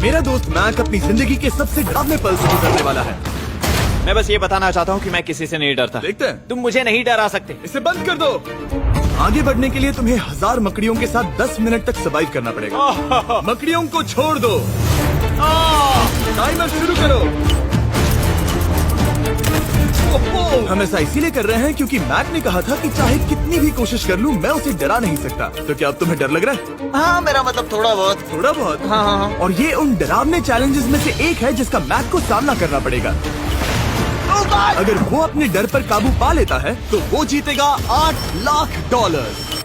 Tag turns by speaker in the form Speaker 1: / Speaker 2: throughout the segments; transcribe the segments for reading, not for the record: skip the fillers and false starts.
Speaker 1: मेरा दोस्त मैक अपनी जिंदगी के सबसे डरावने पल से गुजरने वाला है।
Speaker 2: मैं बस ये बताना चाहता हूँ कि मैं किसी से नहीं डरता।
Speaker 1: देखते हैं।
Speaker 2: तुम मुझे नहीं डरा सकते।
Speaker 1: इसे बंद कर दो। आगे बढ़ने के लिए तुम्हें 1000 मकड़ियों के साथ 10 मिनट तक सर्वाइव करना पड़ेगा। मकड़ियों को छोड़ दो। टाइमर शुरू करो। हम ऐसा इसीलिए कर रहे हैं क्योंकि मैक ने कहा था कि चाहे कितनी भी कोशिश कर लूं मैं उसे डरा नहीं सकता। तो क्या अब तुम्हें डर लग रहा है?
Speaker 2: हाँ, मेरा मतलब थोड़ा बहुत।
Speaker 1: थोड़ा बहुत?
Speaker 2: हाँ।
Speaker 1: और ये उन डरावने चैलेंजेस में से एक है जिसका मैक को सामना करना पड़ेगा। अगर वो अपने डर पर काबू पा लेता है तो वो जीतेगा $8 लाख।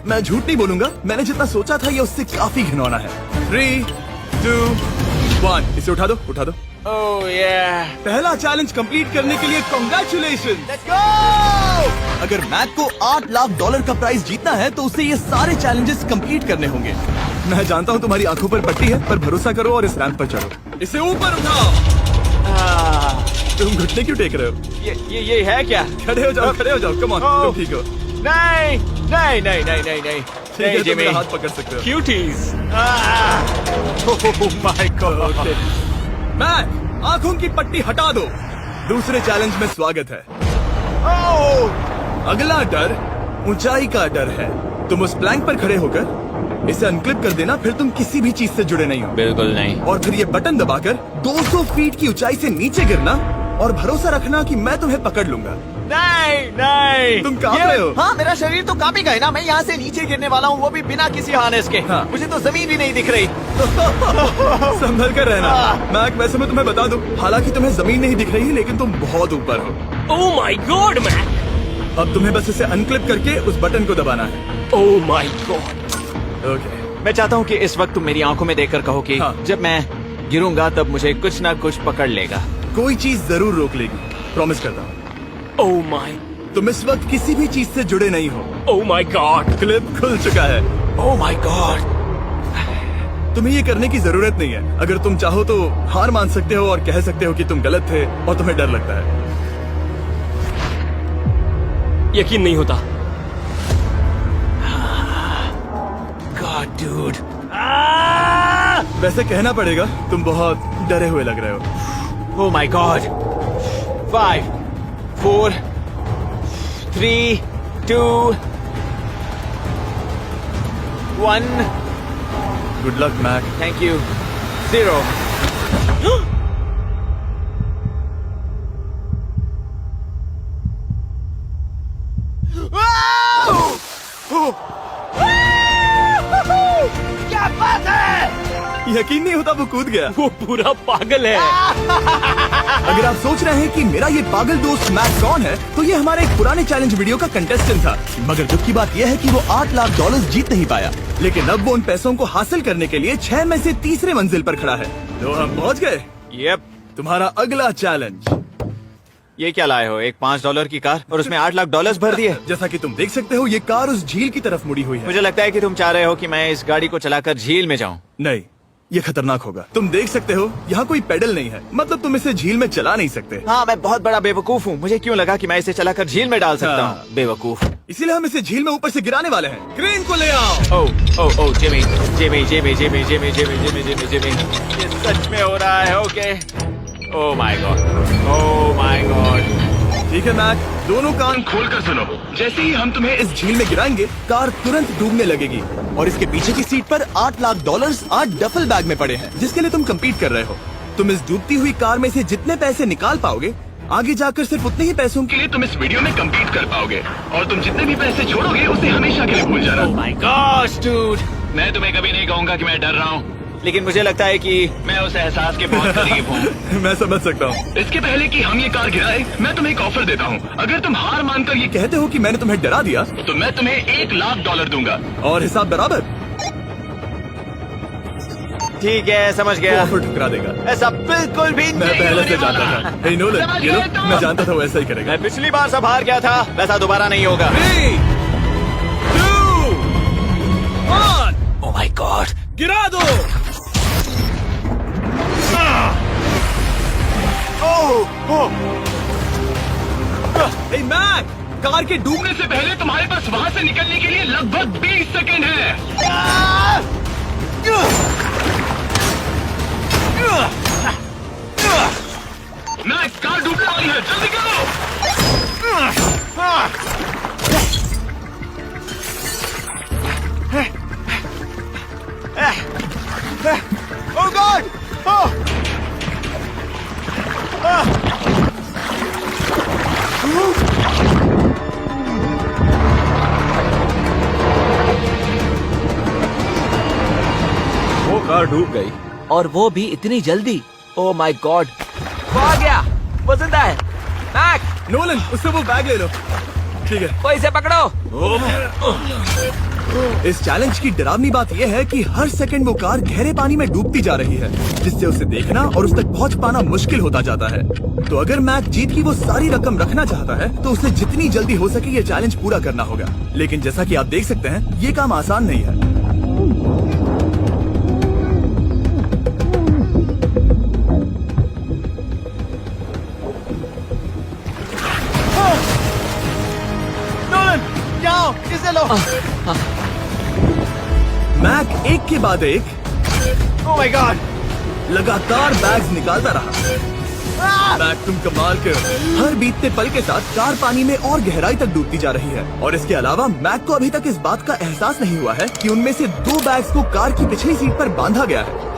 Speaker 1: मैं झूठ नहीं बोलूंगा, मैंने जितना सोचा था ये उससे काफी घिनौना है। 3, 2, 1 इसे उठा दो, उठा दो।
Speaker 2: ओह yeah।
Speaker 1: पहला चैलेंज कंप्लीट करने के लिए कांग्रेचुलेशन।
Speaker 2: Let's go!
Speaker 1: अगर मैक को $8 लाख का प्राइज जीतना है तो उसे ये सारे चैलेंजेस कंप्लीट करने होंगे। मैं जानता हूँ तुम्हारी आंखों पर पट्टी है, पर भरोसा करो और इस रैंप पर चढ़ो। इसे ऊपर उठाओ। तुम घुटने क्यों टेक रहे हो?
Speaker 2: ये है क्या?
Speaker 1: खड़े हो जाओ, खड़े हो जाओ। कम ऑन, तुम ठीक हो?
Speaker 2: नहीं नहीं नहीं नहीं नहीं नहीं।
Speaker 1: ठीक है, तुम मेरा हाथ पकड़ सकते हो।
Speaker 2: Cuties. Oh my god.
Speaker 1: Mac, आंखों की पट्टी हटा दो। दूसरे चैलेंज में स्वागत है। अगला डर ऊंचाई का डर है। तुम उस प्लैंक पर खड़े होकर इसे अनक्लिप कर देना, फिर तुम किसी भी चीज से जुड़े नहीं हो।
Speaker 2: बिल्कुल नहीं।
Speaker 1: और फिर ये बटन दबाकर 200 फीट की ऊंचाई से नीचे गिरना और भरोसा रखना कि मैं तुम्हें पकड़ लूंगा।
Speaker 2: नहीं नहीं।
Speaker 1: तुम कांप रहे हो?
Speaker 2: हाँ, मेरा शरीर तो कांपेगा ही ना। मैं यहाँ से नीचे गिरने वाला हूँ, वो भी बिना किसी हार्नेस के।
Speaker 1: हाँ।
Speaker 2: मुझे तो जमीन भी नहीं दिख रही।
Speaker 1: संभल कर रहना। मैक, वैसे मैं तुम्हें बता दूं, हालांकि तुम्हें जमीन नहीं दिख रही लेकिन तुम बहुत ऊपर हो।
Speaker 3: Oh my god Mac.
Speaker 1: अब तुम्हें बस इसे अनक्लिप करके उस बटन को दबाना है।
Speaker 3: ओह माय गॉड।
Speaker 1: ओके।
Speaker 2: मैं चाहता हूँ कि इस वक्त तुम मेरी आंखों में देखकर कहो कि
Speaker 1: हाँ।
Speaker 2: जब मैं गिरूंगा तब मुझे कुछ ना कुछ पकड़ लेगा।
Speaker 1: कोई चीज जरूर रोक लेगी, प्रॉमिस करता हूँ।
Speaker 3: Oh my.
Speaker 1: तुम इस वक्त किसी भी चीज से जुड़े नहीं हो।
Speaker 3: Oh my God.
Speaker 1: क्लिप खुल चुका है।
Speaker 2: ओह माय गॉड।
Speaker 1: तुम्हें ये करने की जरूरत नहीं है। अगर तुम चाहो तो हार मान सकते हो और कह सकते हो कि तुम गलत थे और तुम्हें डर लगता है।
Speaker 3: यकीन नहीं होता।
Speaker 2: God dude.
Speaker 1: वैसे कहना पड़ेगा तुम बहुत डरे हुए लग रहे हो।
Speaker 2: Oh my god. 5, 4, 3, 2, 1।
Speaker 1: Good luck Mac.
Speaker 2: Thank you. 0। क्या बात है?
Speaker 1: यकीन नहीं होता वो कूद गया।
Speaker 3: वो पूरा पागल है।
Speaker 1: अगर आप सोच रहे हैं कि मेरा ये पागल दोस्त मैक कौन है, तो ये हमारे एक पुराने चैलेंज वीडियो का कंटेस्टेंट था। मगर दुख की बात यह है कि वो $8 लाख जीत नहीं पाया। लेकिन अब वो उन पैसों को हासिल करने के लिए 6 में से तीसरे मंजिल पर खड़ा है। तो हम पहुंच गए।
Speaker 2: यप।
Speaker 1: तुम्हारा अगला चैलेंज।
Speaker 2: ये क्या लाए हो? एक $5 की कार और उसमें $8 लाख भर दिए।
Speaker 1: जैसा कि तुम देख सकते हो, ये कार उस झील की तरफ मुड़ी हुई है।
Speaker 2: मुझे लगता है कि तुम चाह रहे हो कि मैं इस गाड़ी को चलाकर झील में जाऊं।
Speaker 1: नहीं, ये खतरनाक होगा। तुम देख सकते हो यहाँ कोई पेडल नहीं है, मतलब तुम इसे झील में चला नहीं सकते।
Speaker 2: हाँ, मैं बहुत बड़ा बेवकूफ हूँ। मुझे क्यों लगा कि मैं इसे चलाकर झील में डाल सकता
Speaker 1: हाँ।
Speaker 2: हूँ? बेवकूफ।
Speaker 1: इसीलिए हम इसे झील में ऊपर से गिराने वाले हैं। क्रेन को ले आओ।
Speaker 2: Oh Jimmy Jimmy Jimmy Jimmy Jimmy Jimmy Jimmy Jimmy Jimmy, ये सच में हो रहा है? Okay. Oh my god, oh my god.
Speaker 1: ठीक है मैक, दोनों कान खोलकर सुनो। जैसे ही हम तुम्हें इस झील में गिराएंगे, कार तुरंत डूबने लगेगी और इसके पीछे की सीट पर $8 लाख 8 डफल बैग में पड़े हैं, जिसके लिए तुम कम्पीट कर रहे हो। तुम इस डूबती हुई कार में से जितने पैसे निकाल पाओगे, आगे जाकर सिर्फ उतने ही पैसों के लिए तुम इस वीडियो में कम्पीट कर पाओगे। और तुम जितने भी पैसे छोड़ोगे उसे हमेशा के लिए भूल जाना।
Speaker 2: Oh my gosh dude.
Speaker 4: मैं तुम्हें कभी नहीं कहूंगा कि मैं डर रहा हूँ।
Speaker 2: लेकिन मुझे लगता है कि
Speaker 4: मैं उस एहसास के बहुत करीब हूँ।
Speaker 1: मैं समझ सकता हूँ।
Speaker 4: इसके पहले कि हम ये कार गिराए, मैं तुम्हें एक ऑफर देता हूँ। अगर तुम हार मानकर ये
Speaker 1: कहते हो कि मैंने तुम्हें डरा दिया,
Speaker 4: तो मैं तुम्हें $1 लाख दूंगा।
Speaker 1: और हिसाब बराबर।
Speaker 2: ठीक है, समझ गया।
Speaker 1: ऑफर ठुकरा देगा।
Speaker 2: ऐसा बिल्कुल भी
Speaker 1: मैं
Speaker 2: नहीं
Speaker 1: पहले
Speaker 2: होने
Speaker 1: से जानता
Speaker 2: वाला।
Speaker 1: था। हे नोलन,
Speaker 4: समझ
Speaker 1: ये लो,
Speaker 4: गए तुम?
Speaker 1: मैं जानता था वो ऐसा ही करेगा।
Speaker 2: मैं पिछली बार सब हार गया था, वैसा दोबारा नहीं होगा।
Speaker 1: 3, 2, 1
Speaker 2: ओह माय गॉड।
Speaker 1: गिरा दो। हे मैक, कार के डूबने
Speaker 4: से पहले तुम्हारे पास वहाँ से निकलने के लिए लगभग 20 सेकेंड है।
Speaker 3: कार डूब गई।
Speaker 2: और वो भी इतनी जल्दी। ओह माय गॉड, वो आ गया, वो जिंदा है। मैक,
Speaker 1: नोलन, उससे वो बैग ले लो। ठीक है।
Speaker 2: वो इसे पकड़ो।
Speaker 1: इस चैलेंज की डरावनी बात यह है कि हर सेकंड वो कार गहरे पानी में डूबती जा रही है, जिससे उसे देखना और उस तक पहुंच पाना मुश्किल होता जाता है। तो अगर मैक जीत की वो सारी रकम रखना चाहता है तो उसे जितनी जल्दी हो सके ये चैलेंज पूरा करना होगा। लेकिन जैसा कि आप देख सकते हैं, ये काम आसान नहीं है। नोलन, जाओ, इसे लो। मैक एक के बाद एक
Speaker 2: ओह माय गॉड,
Speaker 1: लगातार बैग्स निकालता रहा। मैक, तुम कमाल के हो। हर बीतते पल के साथ कार पानी में और गहराई तक डूबती जा रही है, और इसके अलावा मैक को अभी तक इस बात का एहसास नहीं हुआ है कि उनमें से 2 बैग्स को कार की पिछली सीट पर बांधा गया है।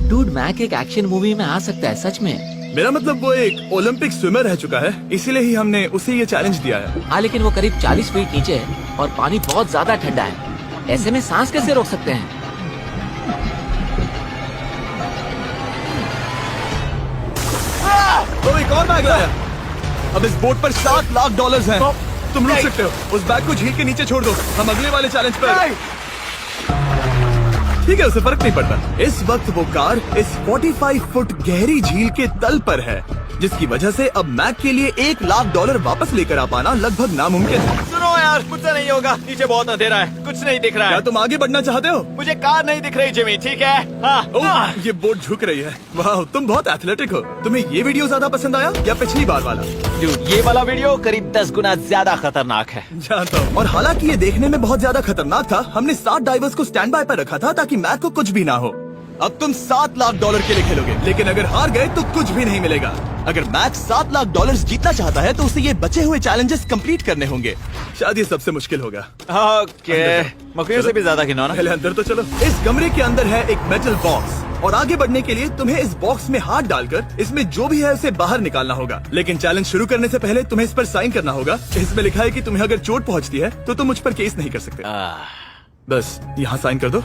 Speaker 2: डूड, मैक एक एक्शन मूवी में आ सकता है सच में।
Speaker 1: मेरा मतलब वो एक ओलंपिक स्विमर रह चुका है, इसीलिए ही हमने उसे ये चैलेंज दिया है।
Speaker 2: हाँ, लेकिन वो करीब 40 फीट नीचे है और पानी बहुत ज्यादा ठंडा है। ऐसे में सांस कैसे रोक सकते हैं?
Speaker 1: तो एक और बैग लाया। अब इस बोट पर $7 लाख हैं। तुम रुक सकते हो। उस बैग को झील के नीचे छोड़ दो, हम अगले वाले चैलेंज पर। ठीक है, उसे फर्क नहीं पड़ता। इस वक्त वो कार इस 45 फुट गहरी झील के तल पर है, जिसकी वजह से अब मैक के लिए $1 लाख वापस लेकर आ पाना लगभग नामुमकिन है।
Speaker 2: सुनो यार, मुझसे नहीं होगा, नीचे बहुत अंधेरा है, कुछ नहीं दिख रहा
Speaker 1: क्या
Speaker 2: है।
Speaker 1: तुम आगे बढ़ना चाहते हो?
Speaker 2: मुझे कार नहीं दिख रही जिमी, ठीक है? हाँ।
Speaker 1: ओह, ये बोट झुक रही है। वाह, तुम बहुत एथलेटिक हो। तुम्हें ये वीडियो ज्यादा पसंद आया या पिछली बार वाला?
Speaker 2: Dude, ये वाला वीडियो करीब 10 गुना ज्यादा खतरनाक है।
Speaker 1: जानता हूँ। और हालांकि ये देखने में बहुत ज्यादा खतरनाक था, हमने 7 डाइवर्स को स्टैंड बाय पर रखा था ताकि मैक को कुछ भी ना हो। अब तुम $7 लाख के लिए खेलोगे, लेकिन अगर हार गए तो कुछ भी नहीं मिलेगा। अगर मैक $7 लाख जीतना चाहता है तो उसे ये बचे हुए चैलेंजेस कंप्लीट करने होंगे। शायद ये सबसे मुश्किल होगा।
Speaker 2: ओके, मकड़ियों से भी ज्यादा खिलौना।
Speaker 1: पहले अंदर तो चलो। इस कमरे के अंदर है एक मेटल बॉक्स, और आगे बढ़ने के लिए तुम्हें इस बॉक्स में हाथ डालकर इसमें जो भी है उसे बाहर निकालना होगा। लेकिन चैलेंज शुरू करने से पहले तुम्हें इस पर साइन करना होगा। इसमें लिखा है कि तुम्हें अगर चोट पहुंचती है तो तुम मुझ पर केस नहीं कर सकते। बस यहाँ साइन कर दो।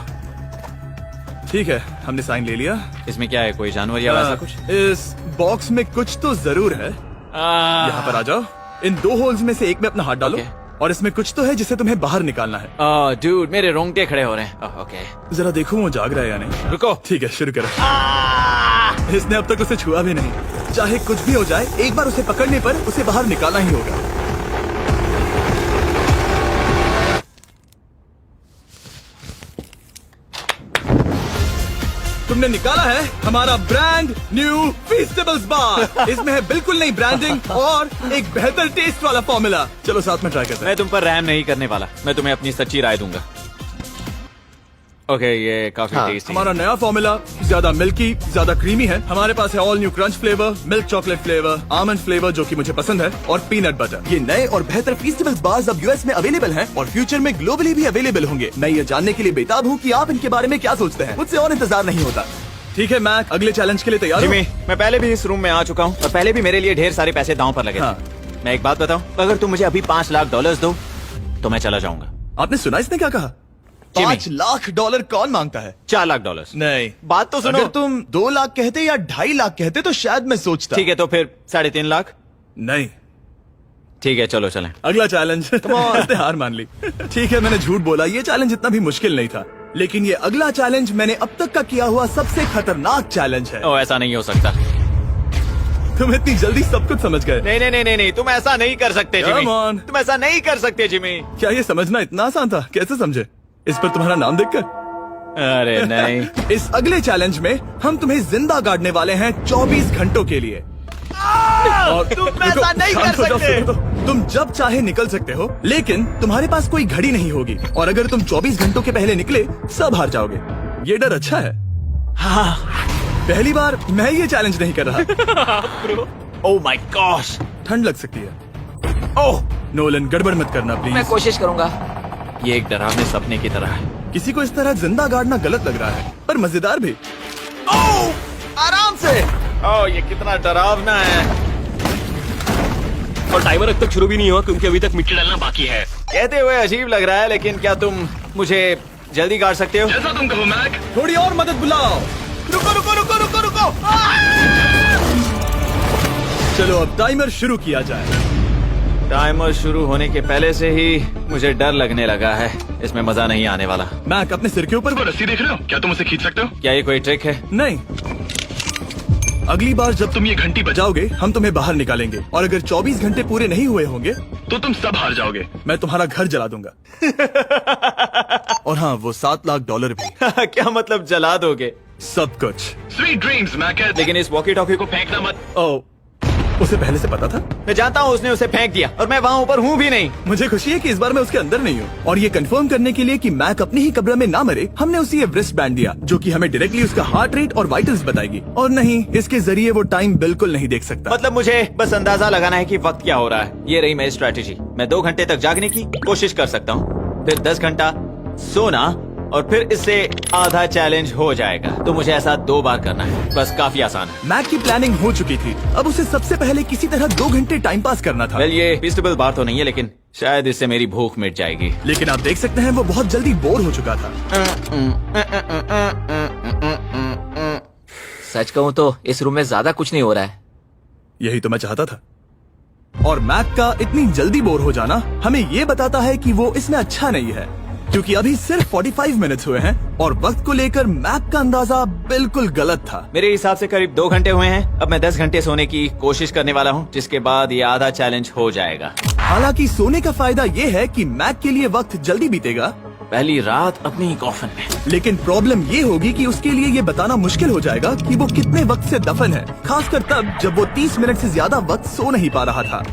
Speaker 1: ठीक है, हमने साइन ले लिया।
Speaker 2: इसमें क्या है, कोई जानवर या वैसा कुछ?
Speaker 1: इस बॉक्स में कुछ तो जरूर है। यहाँ पर आ जाओ। इन 2 होल्स में से एक में अपना हाथ डालो, और इसमें कुछ तो है जिसे तुम्हें बाहर निकालना है।
Speaker 2: डूड, मेरे रोंगटे खड़े हो रहे हैं। ओके,
Speaker 1: जरा देखो वो जाग रहा है या नहीं।
Speaker 2: रुको।
Speaker 1: ठीक है, शुरू करो। इसने अब तक उसे छुआ भी नहीं। चाहे कुछ भी हो जाए, एक बार उसे पकड़ने पर उसे बाहर निकालना ही होगा। तुमने निकाला है हमारा ब्रांड न्यू फीस्टेबल्स बार। इसमें है बिल्कुल नई ब्रांडिंग और एक बेहतर टेस्ट वाला फॉर्मूला। चलो साथ में ट्राई करते हैं।
Speaker 2: मैं तुम पर रहम नहीं करने वाला, मैं तुम्हें अपनी सच्ची राय दूंगा। ओके, ये काफी टेस्टी।
Speaker 1: हमारा नया फॉर्मूला ज्यादा मिल्की, ज्यादा क्रीमी है। हमारे पास है all new crunch flavour, milk chocolate flavour, almond flavour जो कि मुझे पसंद है, और पीनट बटर। ये नए और बेहतर फीस्टेबल्स बार्स अब यूएस में अवेलेबल हैं और फ्यूचर में ग्लोबली भी अवेलेबल होंगे। मैं ये जानने के लिए बेताब हूँ कि आप इनके बारे में क्या सोचते हैं। मुझसे और इंतजार नहीं होता। ठीक है मैक, अगले चैलेंज के लिए तैयार हो?
Speaker 2: जिमी, मैं पहले भी इस रूम में आ चुका हूँ और पहले भी मेरे लिए ढेर सारे पैसे दांव पर लगे थे। मैं एक बात बताऊँ, अगर तुम मुझे अभी $5 लाख दो तो मैं चला जाऊंगा।
Speaker 1: आपने सुना इसने क्या कहा? $5 लाख कौन मांगता है?
Speaker 2: $4 लाख।
Speaker 1: नहीं,
Speaker 2: बात तो सुनो।
Speaker 1: अगर तुम 2 लाख कहते या 2.5 लाख कहते तो शायद मैं सोचता।
Speaker 2: ठीक है, तो फिर 3.5 लाख।
Speaker 1: नहीं,
Speaker 2: ठीक है, चलो चलें।
Speaker 1: अगला चैलेंज। हार मान ली। ठीक है, मैंने झूठ बोला। ये चैलेंज इतना भी मुश्किल नहीं था, लेकिन ये अगला चैलेंज मैंने अब तक का किया हुआ सबसे खतरनाक चैलेंज है।
Speaker 2: ओ, ऐसा नहीं हो सकता।
Speaker 1: तुम इतनी जल्दी सब कुछ समझ गए।
Speaker 2: नहीं नहीं नहीं नहीं नहीं, तुम ऐसा नहीं कर सकते जिमी।
Speaker 1: Come on.
Speaker 2: तुम ऐसा नहीं कर सकते जिमी।
Speaker 1: क्या ये समझना इतना आसान था? कैसे समझे? इस पर तुम्हारा नाम देखकर?
Speaker 2: अरे नहीं।
Speaker 1: इस अगले चैलेंज में हम तुम्हें जिंदा गाड़ने वाले हैं 24 घंटों के लिए। और
Speaker 2: तुम
Speaker 1: रुको,
Speaker 2: ऐसा नहीं कर
Speaker 1: शांत हो जाओ,
Speaker 2: सकते।
Speaker 1: सुनो तो। तुम जब चाहे निकल सकते हो, लेकिन तुम्हारे पास कोई घड़ी नहीं होगी, और अगर तुम 24 घंटों के पहले निकले सब हार जाओगे। ये डर अच्छा है।
Speaker 2: हाँ।
Speaker 1: पहली बार मैं ये चैलेंज नहीं कर रहा।
Speaker 2: ओह माय गॉश,
Speaker 1: ठंड लग सकती है। ओह नोलन, गड़बड़ मत करना
Speaker 2: मैं
Speaker 1: प्लीज।
Speaker 2: कोशिश करूंगा। ये एक डरावने सपने की तरह है।
Speaker 1: किसी को इस तरह जिंदा गाड़ना गलत लग रहा है, पर मजेदार भी। आराम से।
Speaker 2: ओह, ये कितना डरावना है।
Speaker 3: और टाइमर अब तक शुरू भी नहीं हुआ क्योंकि अभी तक मिट्टी
Speaker 4: डलना बाकी है।
Speaker 2: कहते हुए अजीब लग रहा है, लेकिन क्या तुम मुझे जल्दी काट सकते हो?
Speaker 4: जैसा तुम कहो मैक।
Speaker 1: थोड़ी और मदद बुलाओ। रुको रुको रुको रुको रुको। चलो अब टाइमर शुरू किया जाए।
Speaker 2: टाइमर शुरू होने के पहले से ही मुझे डर लगने लगा है। इसमें मजा नहीं आने वाला।
Speaker 1: मैक अपने सिर के ऊपर
Speaker 4: वो रस्सी देख रहे हो? क्या तुम उसे खींच सकते हो?
Speaker 2: क्या ये कोई ट्रिक है?
Speaker 1: नहीं। अगली बार जब तुम ये घंटी बजाओगे हम तुम्हें बाहर निकालेंगे, और अगर 24 घंटे पूरे नहीं हुए होंगे
Speaker 4: तो तुम सब हार जाओगे।
Speaker 1: मैं तुम्हारा घर जला दूंगा। और हाँ, वो $7 लाख भी।
Speaker 2: क्या मतलब जला दोगे?
Speaker 1: सब कुछ।
Speaker 4: Sweet dreams Mac.
Speaker 2: लेकिन इस वॉकी टॉकी को
Speaker 4: फेंकना मत।
Speaker 1: ओ, उसे पहले से पता था?
Speaker 2: मैं जानता हूँ उसने उसे फेंक दिया, और मैं वहाँ ऊपर हूँ भी नहीं।
Speaker 1: मुझे खुशी है कि इस बार मैं उसके अंदर नहीं हूँ। और ये कंफर्म करने के लिए कि मैक अपनी ही कब्र में ना मरे, हमने उसे ये रिस्ट बैंड दिया, जो कि हमें डायरेक्टली उसका हार्ट रेट और वाइटल्स बताएगी। और नहीं, इसके जरिए वो टाइम बिल्कुल नहीं देख सकता।
Speaker 2: मतलब मुझे बस अंदाजा लगाना है कि वक्त क्या हो रहा है। ये रही मेरी स्ट्रेटेजी। मैं 2 घंटे तक जागने की कोशिश कर सकता हूँ, फिर 10 घंटा सोना, और फिर इससे आधा चैलेंज हो जाएगा। तो मुझे ऐसा 2 बार करना है, बस काफी आसान है।
Speaker 1: मैक की प्लानिंग हो चुकी थी, अब उसे सबसे पहले किसी तरह 2 घंटे टाइम पास करना था।
Speaker 2: वेल, ये फीस्टेबल बार तो नहीं है, लेकिन शायद इससे मेरी भूख मिट जाएगी।
Speaker 1: लेकिन आप देख सकते हैं वो बहुत जल्दी बोर हो चुका था।
Speaker 5: सच कहूँ तो इस रूम में ज्यादा कुछ नहीं हो रहा है।
Speaker 1: यही तो मैं चाहता था। और मैक का इतनी जल्दी बोर हो जाना हमें ये बताता है कि वो इसमें अच्छा नहीं है, क्योंकि अभी सिर्फ 45 मिनट्स हुए हैं और वक्त को लेकर मैक का अंदाजा बिल्कुल गलत था।
Speaker 2: मेरे हिसाब से करीब 2 घंटे हुए हैं। अब मैं 10 घंटे सोने की कोशिश करने वाला हूँ, जिसके बाद ये आधा चैलेंज हो जाएगा।
Speaker 1: हालांकि सोने का फायदा ये है कि मैक के लिए वक्त जल्दी बीतेगा,
Speaker 2: पहली रात अपनी कॉफिन में।
Speaker 1: लेकिन प्रॉब्लम ये होगी कि उसके लिए ये बताना मुश्किल हो जाएगा कि वो कितने वक्त से दफन है, खासकर तब जब वो 30 मिनट से ज्यादा वक्त सो नहीं पा रहा था।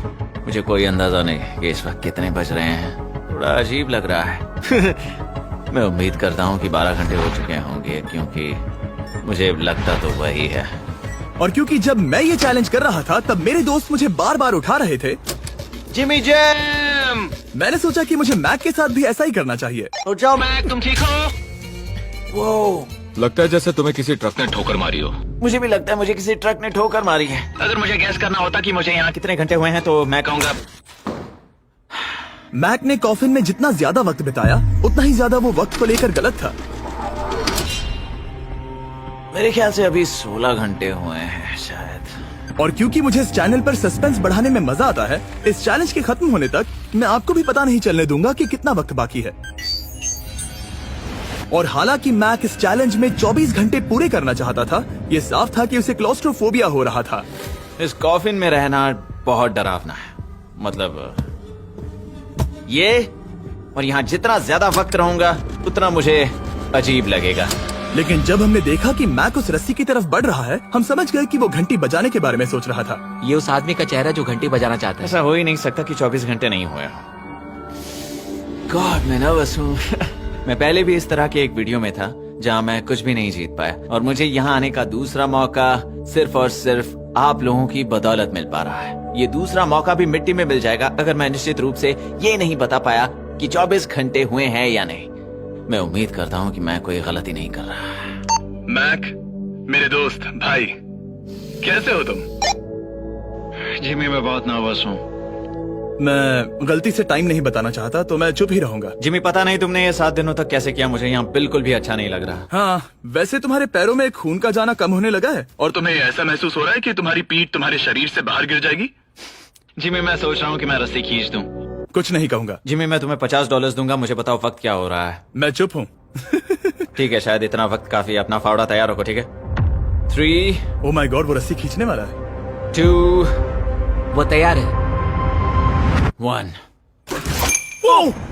Speaker 2: मुझे कोई अंदाजा नहीं कि इस वक्त कितने बज रहे हैं। थोड़ा अजीब लग रहा है। मैं उम्मीद करता हूँ कि 12 घंटे हो चुके होंगे, क्योंकि मुझे लगता तो वही है।
Speaker 1: और क्योंकि जब मैं ये चैलेंज कर रहा था तब मेरे दोस्त मुझे बार बार उठा रहे थे।
Speaker 2: Jimmy jam!
Speaker 1: मैंने सोचा कि मुझे मैक के साथ भी ऐसा ही करना चाहिए।
Speaker 2: उठ जाओ।
Speaker 4: मैक तुम ठीक हो?
Speaker 2: वो
Speaker 3: लगता है जैसे तुम्हें किसी ट्रक
Speaker 4: ने ठोकर मारी हो।
Speaker 2: मुझे भी लगता है मुझे किसी ट्रक ने ठोकर मारी है।
Speaker 4: अगर मुझे गैस करना होता कि मुझे यहाँ
Speaker 2: कितने घंटे हुए हैं तो मैं कहूँगा
Speaker 1: मैक ने कॉफिन में जितना ज्यादा वक्त बिताया उतना ही ज्यादा वो वक्त को लेकर गलत था।
Speaker 2: मेरे ख्याल से अभी 16 घंटे हुए हैं शायद।
Speaker 1: और क्योंकि मुझे इस चैनल पर सस्पेंस बढ़ाने में मजा आता है, इस चैलेंज के खत्म होने तक मैं आपको भी पता नहीं चलने दूंगा कि कितना वक्त बाकी है। और हालांकि मैक इस चैलेंज में 24 घंटे पूरे करना चाहता था, ये साफ था कि उसे क्लॉस्ट्रोफोबिया हो रहा था।
Speaker 2: इस कॉफिन में रहना बहुत डरावना है। मतलब ये, और यहाँ जितना ज्यादा वक्त रहूंगा उतना मुझे अजीब लगेगा।
Speaker 1: लेकिन जब हमने देखा कि मैक उस रस्सी की तरफ बढ़ रहा है, हम समझ गए कि वो घंटी बजाने के बारे में सोच रहा था।
Speaker 5: ये उस आदमी का चेहरा जो घंटी बजाना चाहता है।
Speaker 2: ऐसा हो ही नहीं सकता कि 24 घंटे नहीं हुए। गॉड, मैं नर्वस हूँ। मैं पहले भी इस तरह के एक वीडियो में था जहाँ मैं कुछ भी नहीं जीत पाया, और मुझे यहाँ आने का दूसरा मौका सिर्फ और सिर्फ आप लोगों की बदौलत मिल पा रहा है। ये दूसरा मौका भी मिट्टी में मिल जाएगा अगर मैं निश्चित रूप से ये नहीं बता पाया कि 24 घंटे हुए हैं या नहीं। मैं उम्मीद करता हूँ कि मैं कोई गलती नहीं कर रहा।
Speaker 4: मैक, मेरे दोस्त भाई, कैसे हो तुम? जिमी, मैं बहुत नर्वस हूँ।
Speaker 1: मैं गलती से टाइम नहीं बताना चाहता तो मैं चुप ही रहूंगा।
Speaker 2: जिमी, पता नहीं तुमने ये 7 दिनों तक कैसे किया, मुझे यहाँ बिल्कुल भी अच्छा नहीं लग रहा।
Speaker 1: हाँ, वैसे तुम्हारे पैरों में खून का जाना कम होने लगा है।
Speaker 4: और तुम्हें ऐसा महसूस हो रहा है कि तुम्हारी पीठ तुम्हारे शरीर से बाहर गिर जाएगी? जिमी, मैं सोच रहा हूँ कि मैं रस्सी खींच दूं।
Speaker 1: कुछ नहीं कहूंगा।
Speaker 2: जिमी, मैं तुम्हें $50 दूंगा, मुझे बताओ वक्त क्या हो रहा है।
Speaker 1: मैं चुप हूँ।
Speaker 2: ठीक है, शायद इतना वक्त काफी है। अपना फावड़ा तैयार रखो, ठीक है? 3,
Speaker 1: ओ माय गॉड, वो रस्सी खींचने वाला है।
Speaker 2: 2,
Speaker 5: वो तैयार है।
Speaker 2: 1।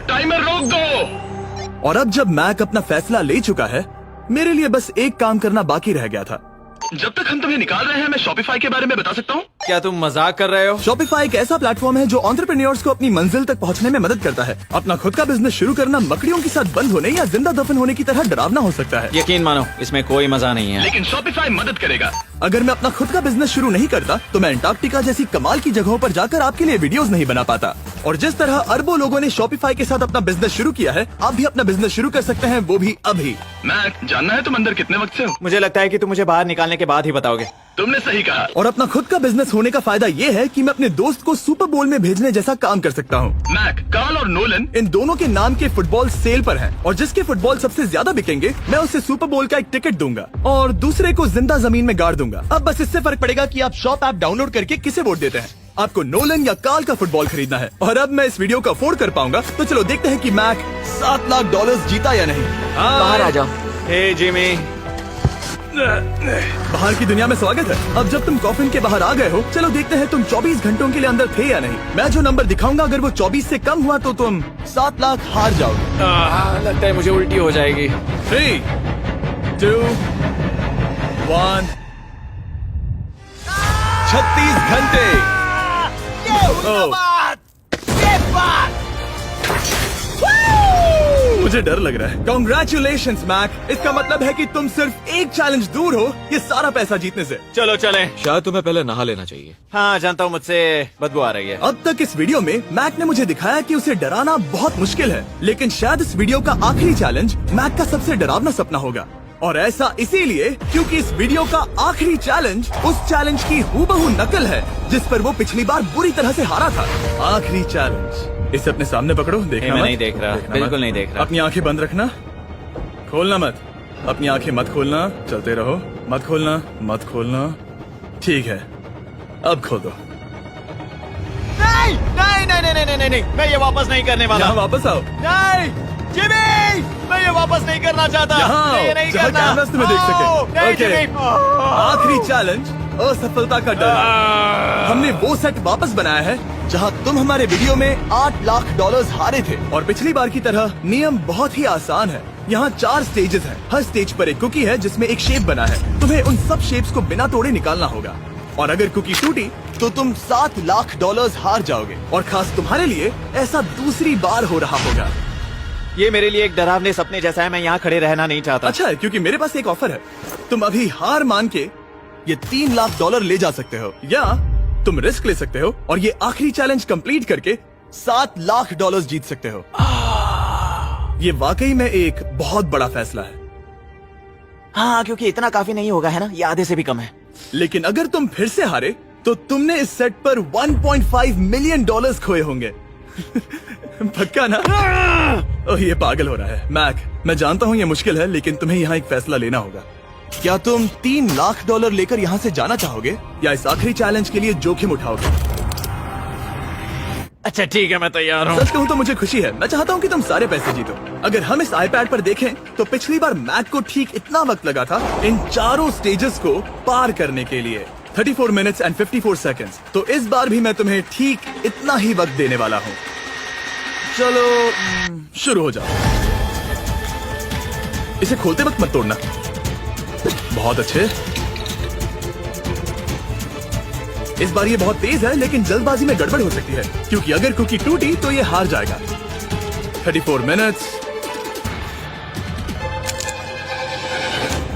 Speaker 4: टाइमर रोक दो।
Speaker 1: और अब जब मैक अपना फैसला ले चुका है, मेरे लिए बस एक काम करना बाकी रह गया था।
Speaker 4: जब तक हम तुम्हें निकाल रहे हैं, मैं शॉपिफाई के बारे में बता सकता हूँ।
Speaker 2: क्या तुम मजाक कर रहे हो?
Speaker 1: शॉपिफाई एक ऐसा प्लेटफॉर्म है जो एंटरप्रेन्योर्स को अपनी मंजिल तक पहुंचने में मदद करता है। अपना खुद का बिजनेस शुरू करना मकड़ियों के साथ बंद होने या जिंदा दफन होने की तरह डरावना हो सकता है।
Speaker 2: यकीन मानो, इसमें कोई मजा नहीं है।
Speaker 4: लेकिन शॉपिफाई मदद करेगा।
Speaker 1: अगर मैं अपना खुद का बिजनेस शुरू नहीं करता तो मैं अंटार्कटिका जैसी कमाल की जगहों पर जाकर आपके लिए वीडियोस नहीं बना पाता। और जिस तरह अरबों लोगों ने शॉपिफाई के साथ अपना बिजनेस शुरू किया है, आप भी अपना बिजनेस शुरू कर सकते हैं, वो भी अभी।
Speaker 4: मैक, जानना है तुम अंदर कितने वक्त से हो?
Speaker 2: मुझे लगता है कि तुम मुझे बाहर निकालने के बाद ही बताओगे।
Speaker 4: तुमने सही कहा।
Speaker 1: और अपना खुद का बिजनेस होने का फायदा ये है कि मैं अपने दोस्त को सुपर बोल में भेजने जैसा काम कर सकता हूँ।
Speaker 4: मैक, कार्ल और नोलन
Speaker 1: इन दोनों के नाम के फुटबॉल सेल पर हैं और जिसके फुटबॉल सबसे ज्यादा बिकेंगे मैं उसे सुपर बोल का एक टिकट दूंगा और दूसरे को जिंदा जमीन में गाड़ दूंगा। अब बस इससे फर्क पड़ेगा कि आप शॉप ऐप डाउनलोड करके किसे वोट देते हैं। आपको नोलन या कार्ल का फुटबॉल खरीदना है और अब मैं इस वीडियो को अफोर्ड कर पाऊंगा, तो चलो देखते हैं कि मैक $7 लाख जीता या नहीं।
Speaker 5: बाहर आ जाओ।
Speaker 2: हे जिमी,
Speaker 1: बाहर की दुनिया में स्वागत है। अब जब तुम कॉफिन के बाहर आ गए हो, चलो देखते हैं तुम 24 घंटों के लिए अंदर थे या नहीं। मैं जो नंबर दिखाऊंगा अगर वो 24 से कम हुआ तो तुम 7 लाख हार जाओगे।
Speaker 2: लगता है मुझे उल्टी हो जाएगी।
Speaker 1: 3, 2, 1 36 घंटे। मुझे डर लग रहा है। Congratulations, Mac. इसका मतलब है कि तुम सिर्फ एक चैलेंज दूर हो ये सारा पैसा जीतने से।
Speaker 2: चलो चलें।
Speaker 3: शायद तुम्हें पहले नहा लेना चाहिए।
Speaker 2: हाँ जानता हूँ, मुझसे बदबू आ रही है।
Speaker 1: अब तक इस वीडियो में मैक ने मुझे दिखाया कि उसे डराना बहुत मुश्किल है, लेकिन शायद इस वीडियो का आखिरी चैलेंज मैक का सबसे डरावना सपना होगा। और ऐसा इसीलिए क्योंकि इस वीडियो का आखिरी चैलेंज उस चैलेंज की हूबहू नकल है जिस पर वो पिछली बार बुरी तरह से हारा था। आखिरी चैलेंज। इसे अपने सामने पकड़ो, देखना
Speaker 2: मैं
Speaker 1: मत।
Speaker 2: नहीं देख रहा,
Speaker 1: देखना
Speaker 2: बिल्कुल
Speaker 1: मत।
Speaker 2: नहीं देख रहा।
Speaker 1: अपनी आंखें बंद रखना, खोलना मत। अपनी आंखें मत खोलना, चलते रहो। मत खोलना, मत खोलना। ठीक है, अब खोल दो।
Speaker 2: नहीं नहीं नहीं नहीं नहीं नहीं, मैं ये वापस नहीं करने वाला।
Speaker 1: यहाँ वापस आओ।
Speaker 2: नहीं जिमी, मैं ये वापस नहीं करना चाहता।
Speaker 1: यहाँ
Speaker 2: मैं ये
Speaker 1: आओ,
Speaker 2: नहीं
Speaker 1: जहाँ
Speaker 2: करना।
Speaker 1: कैमरास तुम्हें देख सके।
Speaker 2: नहीं
Speaker 1: ओके।
Speaker 2: जिमी।
Speaker 1: आखिरी चैलेंज असफलता का डर। हमने वो सेट वापस बनाया है जहां तुम हमारे वीडियो में $8 लाख हारे थे और पिछली बार की तरह नियम बहुत ही आसान है। यहाँ 4 स्टेजेस हैं। हर स्टेज पर एक कुकी है जिसमें एक शेप बना है। तुम्हें उन सब शेप्स को बिना तोड़े निकालना होगा और अगर कुकी टूटी तो तुम $7 लाख हार जाओगे। और खास तुम्हारे लिए ऐसा दूसरी बार हो रहा होगा।
Speaker 2: ये मेरे लिए एक डरावने सपने जैसा है। मैं यहाँ खड़े रहना नहीं चाहता।
Speaker 1: अच्छा है क्योंकि मेरे पास एक ऑफर है। तुम अभी हार मान के ये $3 लाख ले जा सकते हो या तुम रिस्क ले सकते हो और ये आखिरी चैलेंज कंप्लीट करके $7 लाख जीत सकते हो। ये वाकई में एक बहुत बड़ा फैसला है।
Speaker 2: हाँ, क्योंकि इतना काफी नहीं होगा, है ना? ये आधे से भी कम है।
Speaker 1: लेकिन अगर तुम फिर से हारे तो तुमने इस सेट पर $1.5 मिलियन खोए होंगे। पक्का ना? ओह, ये पागल हो रहा है। मैक, मैं जानता हूँ ये मुश्किल है, लेकिन तुम्हें यहाँ एक फैसला लेना होगा। क्या तुम $3 लाख लेकर यहाँ से जाना चाहोगे या इस आखिरी चैलेंज के लिए जोखिम उठाओगे?
Speaker 2: अच्छा ठीक है, मैं तैयार हूँ।
Speaker 1: सच कहूँ तो मुझे खुशी है। मैं चाहता हूँ कि तुम सारे पैसे जीतो। अगर हम इस आईपैड पर देखें तो पिछली बार मैक को ठीक इतना वक्त लगा था इन चारों स्टेजेस को पार करने के लिए, 34 मिनट्स एंड 54 सेकेंड्स। तो इस बार भी मैं तुम्हें ठीक इतना ही वक्त देने वाला हूँ। चलो शुरू हो जाओ। इसे खोलते वक्त मत तोड़ना। बहुत अच्छे। इस बार ये बहुत तेज है, लेकिन जल्दबाजी में गड़बड़ हो सकती है क्योंकि अगर कुकी टूटी तो ये हार जाएगा। 34 मिनट्स।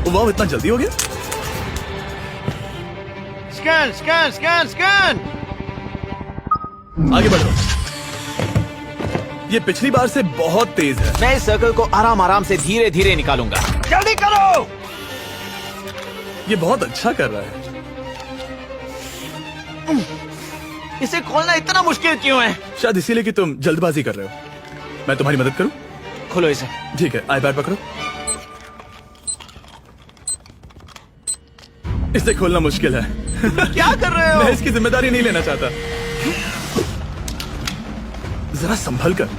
Speaker 1: वाह, इतना जल्दी हो गया।
Speaker 2: Scan scan scan scan.
Speaker 1: आगे बढ़ो। ये पिछली बार से बहुत तेज है।
Speaker 2: मैं इस सर्कल को आराम आराम से धीरे धीरे निकालूंगा। जल्दी करो।
Speaker 1: ये बहुत अच्छा कर रहा है।
Speaker 2: इसे खोलना इतना मुश्किल क्यों है?
Speaker 1: शायद इसीलिए कि तुम जल्दबाजी कर रहे हो। मैं तुम्हारी मदद करूं?
Speaker 2: खोलो इसे।
Speaker 1: ठीक है, आईपैड पकड़ो। इसे खोलना मुश्किल है।
Speaker 2: क्या कर रहे हो?
Speaker 1: मैं इसकी जिम्मेदारी नहीं लेना चाहता। जरा संभल कर।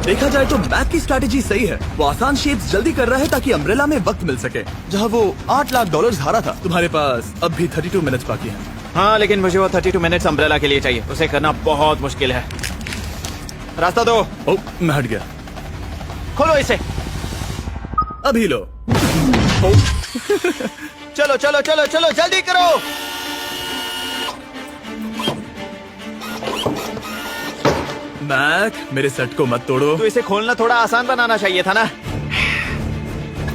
Speaker 1: देखा जाए तो मैक की स्ट्रैटेजी सही है। वो आसान शेप्स जल्दी कर रहा है ताकि अम्ब्रेला में वक्त मिल सके। जहां वो $8 लाख हारा था, तुम्हारे पास अब भी 32 मिनट्स बाकी हैं।
Speaker 2: हाँ, लेकिन मुझे वो 32 मिनट्स अम्ब्रेला के लिए चाहिए। उसे करना बहुत मुश्किल है। रास्ता दो।
Speaker 1: ओह, मैं हट गया।
Speaker 2: खोलो इसे।
Speaker 1: अभी लो।
Speaker 2: चलो चलो चलो चलो, जल्दी करो।
Speaker 1: मैक, मेरे सेट को मत तोड़ो।
Speaker 2: तो इसे खोलना थोड़ा आसान बनाना चाहिए था ना।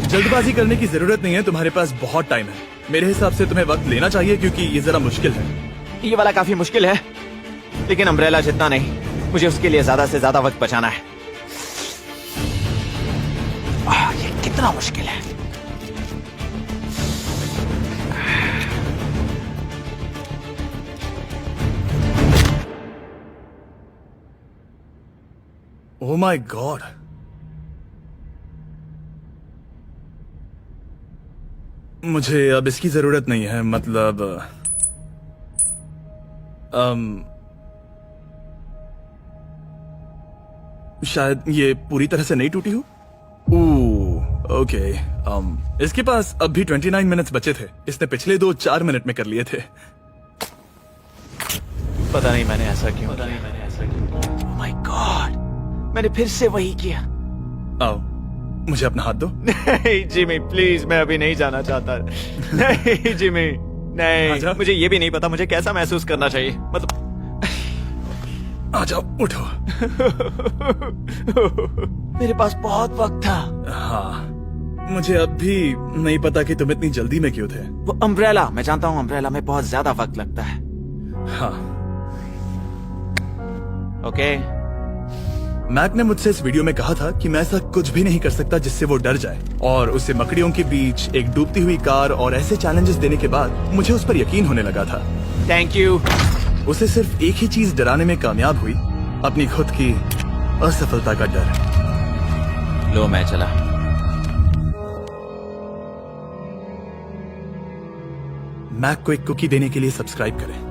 Speaker 1: जल्दबाजी करने की जरूरत नहीं है, तुम्हारे पास बहुत टाइम है। मेरे हिसाब से तुम्हें वक्त लेना चाहिए क्योंकि ये जरा मुश्किल है।
Speaker 2: ये वाला काफी मुश्किल है, लेकिन अम्ब्रेला जितना नहीं। मुझे उसके लिए ज्यादा से ज्यादा वक्त बचाना है। ये कितना मुश्किल है।
Speaker 1: ओह माय गॉड, मुझे अब इसकी जरूरत नहीं है। मतलब शायद ये पूरी तरह से नहीं टूटी हो। ओके, इसके पास अब भी 29 मिनट्स बचे थे। इसने पिछले 4 मिनट में कर लिए थे।
Speaker 2: पता नहीं मैंने ऐसा क्यों किया। माय गॉड, मैंने फिर से वही किया।
Speaker 1: आओ, मुझे अपना हाथ दो।
Speaker 2: नहीं जिमी प्लीज, मैं अभी नहीं जाना चाहता। नहीं जिमी, नहीं,
Speaker 1: आजा।
Speaker 2: मुझे ये भी नहीं पता मुझे कैसा महसूस करना चाहिए। मतलब
Speaker 1: आ जाओ, उठो।
Speaker 2: मेरे पास बहुत वक्त था।
Speaker 1: हाँ, मुझे अब भी नहीं पता कि तुम इतनी जल्दी में क्यों थे।
Speaker 2: वो अम्ब्रेला, मैं जानता हूँ अम्ब्रेला में बहुत ज्यादा वक्त लगता है।
Speaker 1: हाँ,
Speaker 2: ओके
Speaker 1: मैक ने मुझसे इस वीडियो में कहा था कि मैं ऐसा कुछ भी नहीं कर सकता जिससे वो डर जाए, और उसे मकड़ियों के बीच एक डूबती हुई कार और ऐसे चैलेंजेस देने के बाद मुझे उस पर यकीन होने लगा था।
Speaker 2: Thank you.
Speaker 1: उसे सिर्फ एक ही चीज डराने में कामयाब हुई, अपनी खुद की असफलता का डर।
Speaker 2: लो मैं चला।
Speaker 1: मैक को एक कुकी देने के लिए सब्सक्राइब करें।